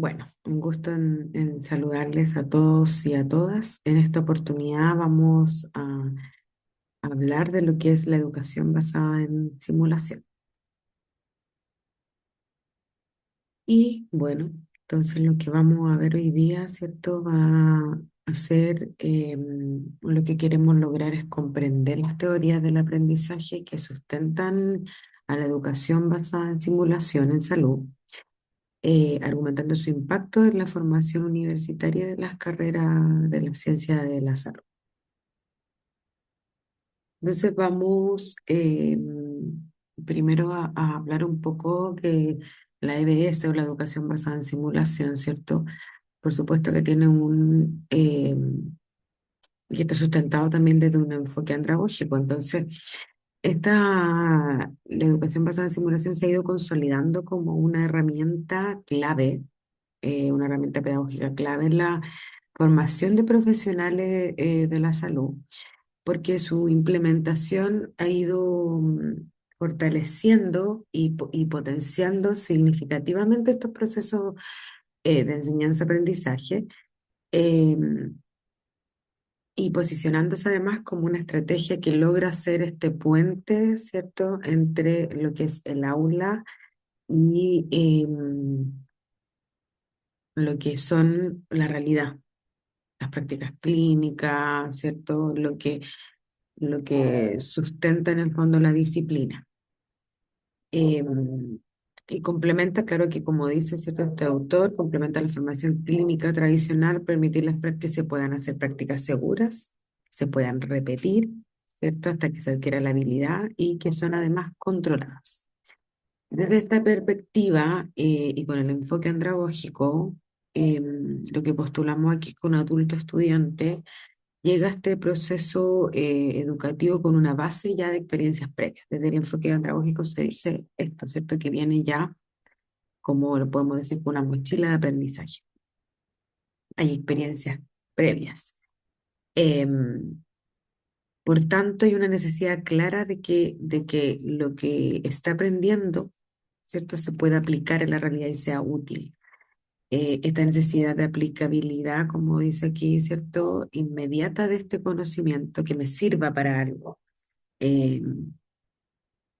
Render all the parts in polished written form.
Bueno, un gusto en saludarles a todos y a todas. En esta oportunidad vamos a hablar de lo que es la educación basada en simulación. Y bueno, entonces lo que vamos a ver hoy día, ¿cierto? Va a ser lo que queremos lograr es comprender las teorías del aprendizaje que sustentan a la educación basada en simulación en salud, argumentando su impacto en la formación universitaria de las carreras de la ciencia de la salud. Entonces vamos primero a hablar un poco de la EBS o la educación basada en simulación, ¿cierto? Por supuesto que tiene y está sustentado también desde un enfoque andragógico. Entonces, la educación basada en simulación se ha ido consolidando como una herramienta clave, una herramienta pedagógica clave en la formación de profesionales de la salud, porque su implementación ha ido fortaleciendo y potenciando significativamente estos procesos de enseñanza-aprendizaje, em, y posicionándose además como una estrategia que logra ser este puente, ¿cierto?, entre lo que es el aula y lo que son la realidad, las prácticas clínicas, ¿cierto?, lo que sustenta en el fondo la disciplina. Em, y complementa, claro que como dice cierto este autor, complementa la formación clínica tradicional, permitir las prácticas se puedan hacer prácticas seguras, se puedan repetir, ¿cierto? Hasta que se adquiera la habilidad y que son además controladas. Desde esta perspectiva y con el enfoque andragógico, lo que postulamos aquí con adulto estudiante llega a este proceso educativo con una base ya de experiencias previas. Desde el enfoque andragógico se dice esto, ¿cierto? Que viene ya, como lo podemos decir, con una mochila de aprendizaje. Hay experiencias previas. Em, por tanto, hay una necesidad clara de que lo que está aprendiendo, ¿cierto?, se pueda aplicar en la realidad y sea útil. Esta necesidad de aplicabilidad, como dice aquí, ¿cierto?, inmediata de este conocimiento que me sirva para algo. eh,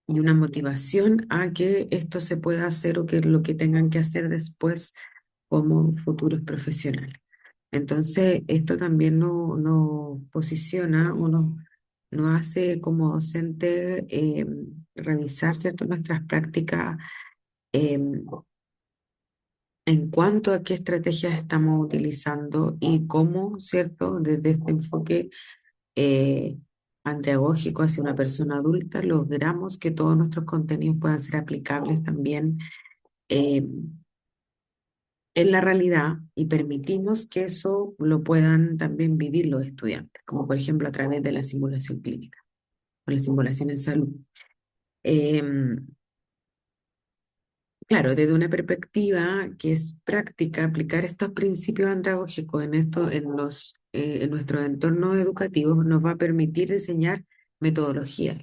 y una motivación a que esto se pueda hacer o que lo que tengan que hacer después como futuros profesionales. Entonces, esto también nos posiciona o nos hace como docente revisar, ¿cierto?, nuestras prácticas eh, en cuanto a qué estrategias estamos utilizando y cómo, ¿cierto?, desde este enfoque eh, andragógico hacia una persona adulta, logramos que todos nuestros contenidos puedan ser aplicables también eh, en la realidad y permitimos que eso lo puedan también vivir los estudiantes, como por ejemplo a través de la simulación clínica o la simulación en salud. Em, Claro, desde una perspectiva que es práctica, aplicar estos principios andragógicos en nuestros entornos educativos nos va a permitir diseñar metodologías,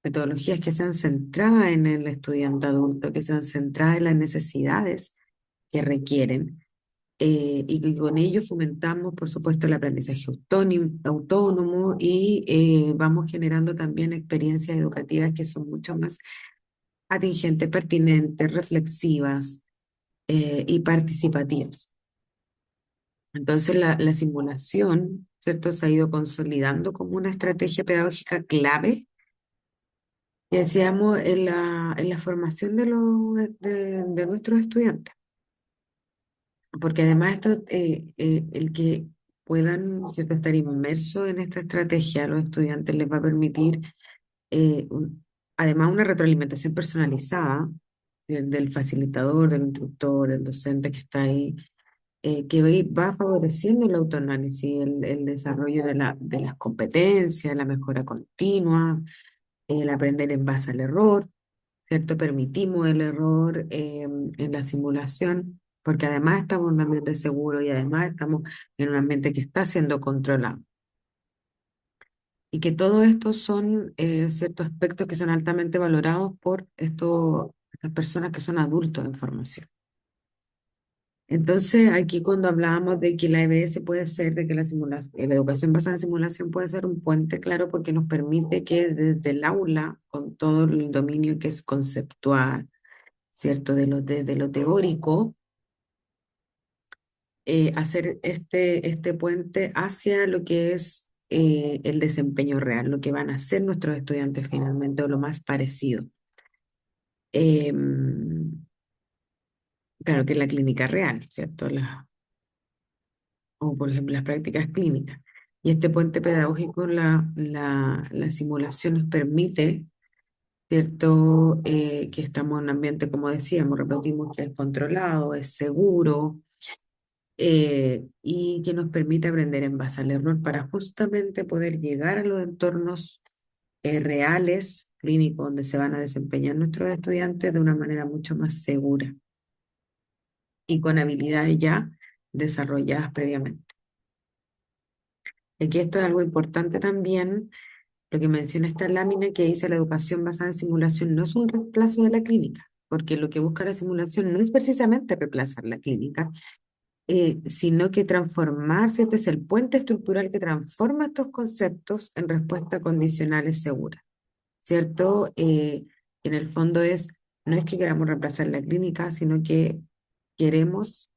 metodologías que sean centradas en el estudiante adulto, que sean centradas en las necesidades que requieren, y que con ello fomentamos, por supuesto, el aprendizaje autónomo y vamos generando también experiencias educativas que son mucho más atingentes, pertinentes, reflexivas y participativas. Entonces, la simulación, ¿cierto?, se ha ido consolidando como una estrategia pedagógica clave, que decíamos, en la formación de nuestros estudiantes. Porque además el que puedan, ¿cierto?, estar inmersos en esta estrategia a los estudiantes les va a permitir, eh, un- además, una retroalimentación personalizada del facilitador, del instructor, del docente que está ahí, que va favoreciendo el autoanálisis, el desarrollo de las competencias, la mejora continua, el aprender en base al error, ¿cierto? Permitimos el error en la simulación, porque además estamos en un ambiente seguro y además estamos en un ambiente que está siendo controlado. Y que todo esto son ciertos aspectos que son altamente valorados por estas personas que son adultos en formación. Entonces, aquí cuando hablábamos de que la EBS puede ser, de que la educación basada en simulación puede ser un puente, claro, porque nos permite que desde el aula, con todo el dominio que es conceptual, ¿cierto? De lo teórico, hacer este puente hacia lo que es el desempeño real, lo que van a hacer nuestros estudiantes finalmente, o lo más parecido. Em, claro que es la clínica real, ¿cierto? O por ejemplo las prácticas clínicas. Y este puente pedagógico, la simulación nos permite, ¿cierto? Que estamos en un ambiente, como decíamos, repetimos que es controlado, es seguro, y que nos permite aprender en base al error para justamente poder llegar a los entornos reales, clínicos, donde se van a desempeñar nuestros estudiantes de una manera mucho más segura y con habilidades ya desarrolladas previamente. Aquí esto es algo importante también, lo que menciona esta lámina que dice la educación basada en simulación no es un reemplazo de la clínica, porque lo que busca la simulación no es precisamente reemplazar la clínica, sino que transformar, ¿cierto? Es el puente estructural que transforma estos conceptos en respuestas condicionales seguras, ¿cierto? En el fondo no es que queramos reemplazar la clínica, sino que queremos,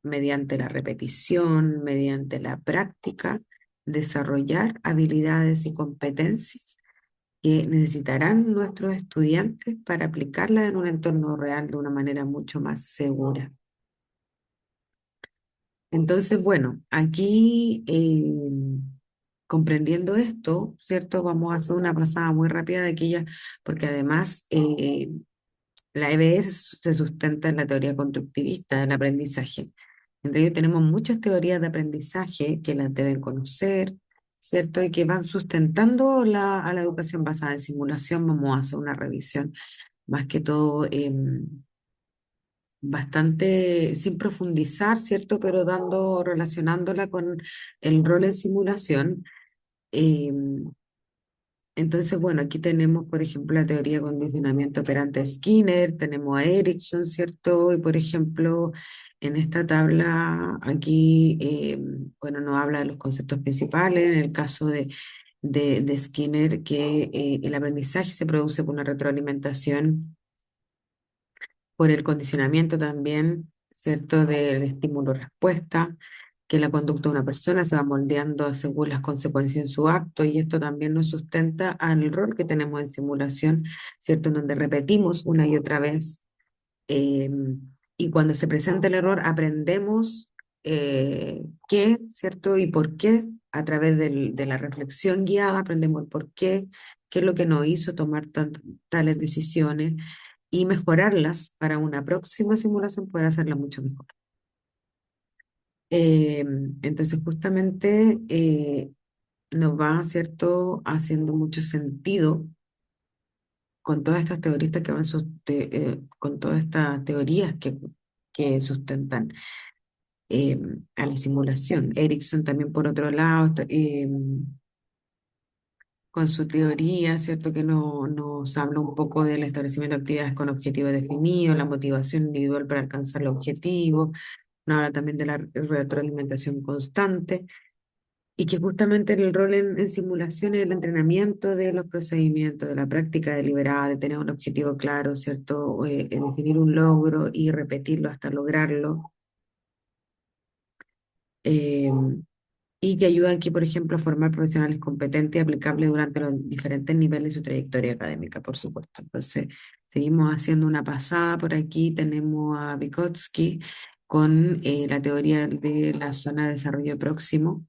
mediante la repetición, mediante la práctica, desarrollar habilidades y competencias que necesitarán nuestros estudiantes para aplicarlas en un entorno real de una manera mucho más segura. Entonces, bueno, aquí comprendiendo esto, ¿cierto? Vamos a hacer una pasada muy rápida de aquella, porque además la EBS se sustenta en la teoría constructivista del aprendizaje. Entre ellos tenemos muchas teorías de aprendizaje que las deben conocer, ¿cierto? Y que van sustentando a la educación basada en simulación. Vamos a hacer una revisión más que todo bastante sin profundizar, ¿cierto? Pero relacionándola con el rol en simulación. Em, entonces, bueno, aquí tenemos, por ejemplo, la teoría de condicionamiento operante de Skinner, tenemos a Erickson, ¿cierto? Y, por ejemplo, en esta tabla, aquí, bueno, nos habla de los conceptos principales. En el caso de Skinner, que el aprendizaje se produce por una retroalimentación, por el condicionamiento también, ¿cierto? Del estímulo-respuesta, que la conducta de una persona se va moldeando según las consecuencias en su acto, y esto también nos sustenta al rol que tenemos en simulación, ¿cierto? En donde repetimos una y otra vez, eh, y cuando se presenta el error aprendemos qué, ¿cierto? Y por qué, a través de la reflexión guiada aprendemos el por qué, qué es lo que nos hizo tomar tales decisiones y mejorarlas para una próxima simulación poder hacerla mucho mejor. Eh, entonces, justamente nos va, ¿cierto?, haciendo mucho sentido con todas estas teoristas que con todas estas teorías que sustentan eh, a la simulación. Erickson también, por otro lado, con su teoría, ¿cierto?, que nos habla un poco del establecimiento de actividades con objetivos definidos, la motivación individual para alcanzar el objetivo, nos habla también de la retroalimentación constante, y que justamente el rol en simulación es el entrenamiento de los procedimientos, de la práctica deliberada, de tener un objetivo claro, ¿cierto?, definir un logro y repetirlo hasta lograrlo. Eh, y que ayuda aquí, por ejemplo, a formar profesionales competentes y aplicables durante los diferentes niveles de su trayectoria académica, por supuesto. Entonces, seguimos haciendo una pasada por aquí. Tenemos a Vygotsky con la teoría de la zona de desarrollo próximo,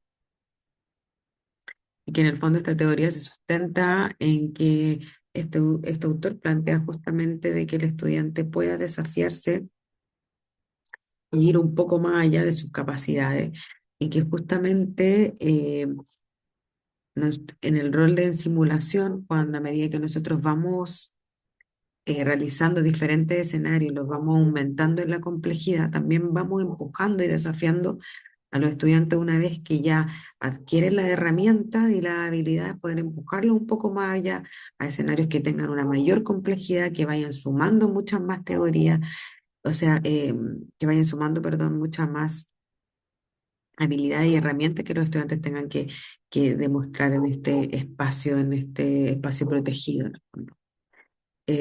y que en el fondo esta teoría se sustenta en que este autor plantea justamente de que el estudiante pueda desafiarse e ir un poco más allá de sus capacidades, y que justamente en el rol de simulación, cuando a medida que nosotros vamos realizando diferentes escenarios, los vamos aumentando en la complejidad, también vamos empujando y desafiando a los estudiantes una vez que ya adquieren la herramienta y la habilidad de poder empujarlos un poco más allá a escenarios que tengan una mayor complejidad, que vayan sumando muchas más teorías, o sea, que vayan sumando, perdón, muchas más habilidades y herramientas que los estudiantes tengan que demostrar en este espacio protegido, en el fondo.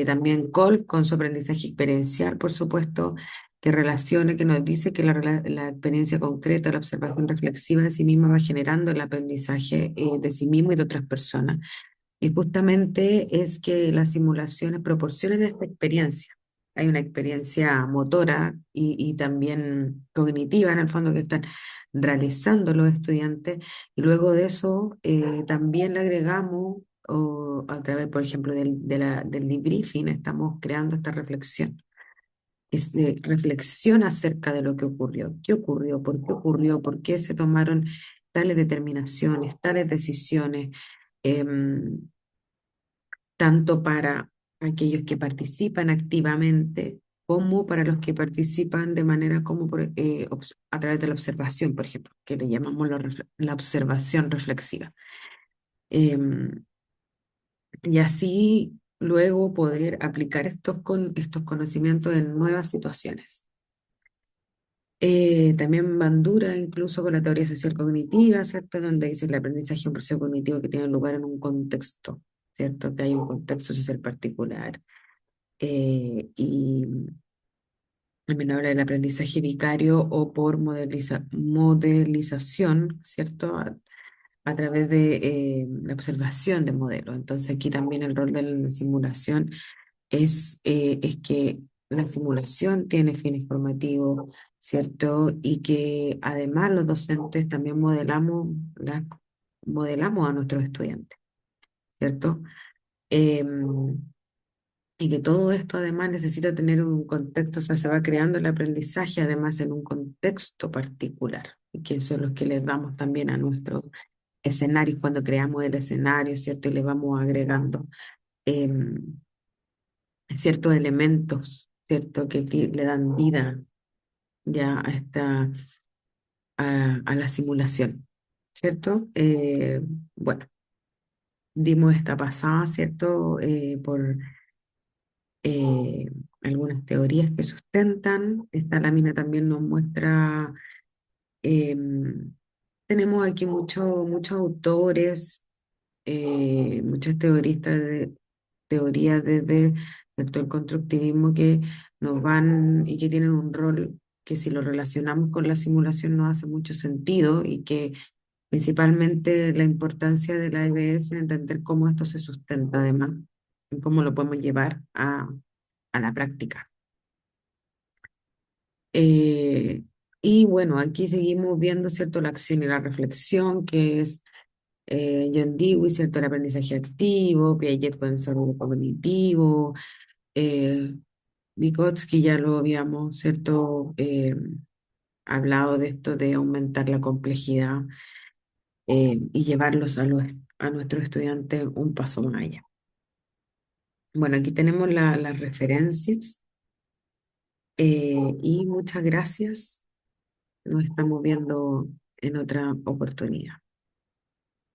También Cole con su aprendizaje experiencial, por supuesto, que relaciona, que nos dice que la experiencia concreta, la observación reflexiva de sí misma va generando el aprendizaje de sí mismo y de otras personas. Y justamente es que las simulaciones proporcionan esta experiencia. Hay una experiencia motora y también cognitiva, en el fondo, que están realizando los estudiantes. Y luego de eso, también le agregamos, o a través, por ejemplo, del debriefing, estamos creando esta reflexión. Es de reflexión acerca de lo que ocurrió. ¿Qué ocurrió? ¿Por qué ocurrió? ¿Por qué se tomaron tales determinaciones, tales decisiones? Em, Tanto para aquellos que participan activamente como para los que participan de manera como a través de la observación, por ejemplo, que le llamamos la observación reflexiva. Em, y así luego poder aplicar estos conocimientos en nuevas situaciones. También Bandura, incluso con la teoría social cognitiva, ¿cierto? Donde dice el aprendizaje es un proceso cognitivo que tiene lugar en un contexto, ¿cierto? Que hay un contexto social particular. Y también habla del aprendizaje vicario o por modelización, ¿cierto? A través de la observación de modelos. Entonces aquí también el rol de la simulación es que la simulación tiene fines formativos, ¿cierto? Y que además los docentes también modelamos a nuestros estudiantes, ¿cierto? Em, y que todo esto además necesita tener un contexto, o sea, se va creando el aprendizaje además en un contexto particular, y que son los que les damos también a nuestros escenarios cuando creamos el escenario, ¿cierto? Y le vamos agregando em, ciertos elementos, ¿cierto? Que le dan vida ya a la simulación, ¿cierto? Bueno, dimos esta pasada, ¿cierto? Por eh, algunas teorías que sustentan. Esta lámina también nos muestra, em, tenemos aquí muchos autores, muchos teorías desde ¿cierto? El constructivismo que nos van y que tienen un rol que si lo relacionamos con la simulación nos hace mucho sentido y que principalmente la importancia de la EBS es entender cómo esto se sustenta además y cómo lo podemos llevar a la práctica. Eh, y bueno, aquí seguimos viendo, ¿cierto? La acción y la reflexión, que es John Dewey, ¿cierto? El aprendizaje activo, Piaget con el desarrollo cognitivo, eh, Vygotsky ya lo habíamos, ¿cierto? Hablado de esto de aumentar la complejidad y llevarlos a nuestros estudiantes un paso más allá. Bueno, aquí tenemos las referencias y muchas gracias. Nos estamos viendo en otra oportunidad.